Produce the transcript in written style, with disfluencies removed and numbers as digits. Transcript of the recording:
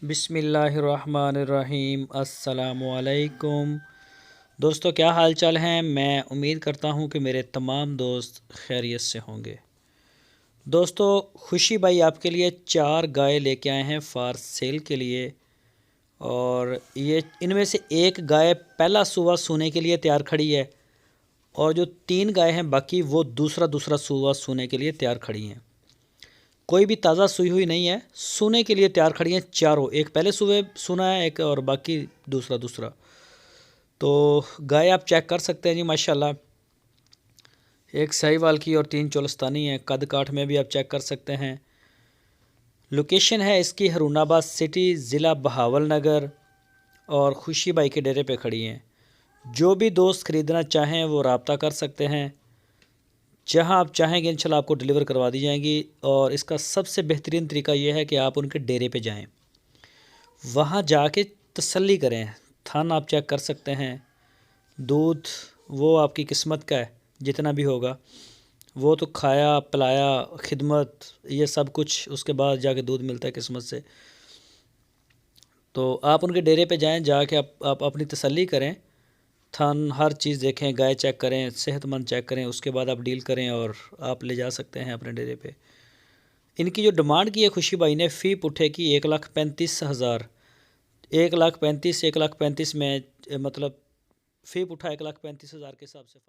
बिस्मिल्लाहिर्रहमानिर्रहीम। अस्सलामुअलैकुम दोस्तों, क्या हाल चाल हैं। मैं उम्मीद करता हूं कि मेरे तमाम दोस्त खैरियत से होंगे। दोस्तों, खुशी भाई आपके लिए 4 गाय लेके आए हैं फ़ार सेल के लिए। और ये इनमें से एक गाय पहला सूआ सूने के लिए तैयार खड़ी है और जो 3 गाय हैं बाकी वो दूसरा दूसरा सूआ सूने के लिए तैयार खड़ी हैं। कोई भी ताज़ा सूई हुई नहीं है, सूने के लिए तैयार खड़ी हैं चारों। एक पहले सूए सूना है, एक और बाकी दूसरा दूसरा। तो गाय आप चेक कर सकते हैं जी, माशाल्लाह। एक साहिवाल की और 3 चोलस्तानी हैं। कद काठ में भी आप चेक कर सकते हैं। लोकेशन है इसकी हरूनाबाद सिटी, ज़िला बहावल नगर, और खुशी बाई के डेरे पे खड़ी हैं। जो भी दोस्त ख़रीदना चाहें वो रब्ता कर सकते हैं। जहां आप चाहेंगे इंशाल्लाह आपको डिलीवर करवा दी जाएंगी। और इसका सबसे बेहतरीन तरीका यह है कि आप उनके डेरे पे जाएं, वहां जाके तसल्ली करें। थन आप चेक कर सकते हैं। दूध वो आपकी किस्मत का है, जितना भी होगा वो तो खाया पिलाया खिदमत ये सब कुछ, उसके बाद जाके दूध मिलता है किस्मत से। तो आप उनके डेरे पे जाएं, जाके आप अपनी तसल्ली करें। थन हर चीज़ देखें, गाय चेक करें, सेहतमंद चेक करें, उसके बाद आप डील करें और आप ले जा सकते हैं अपने डेरे पे। इनकी जो डिमांड की है खुशी भाई ने फ़ी पुट्ठे की 1,35,000। 1,35,000 1,35,000 में मतलब फ़ी पुट्ठा 1,35,000 के हिसाब से।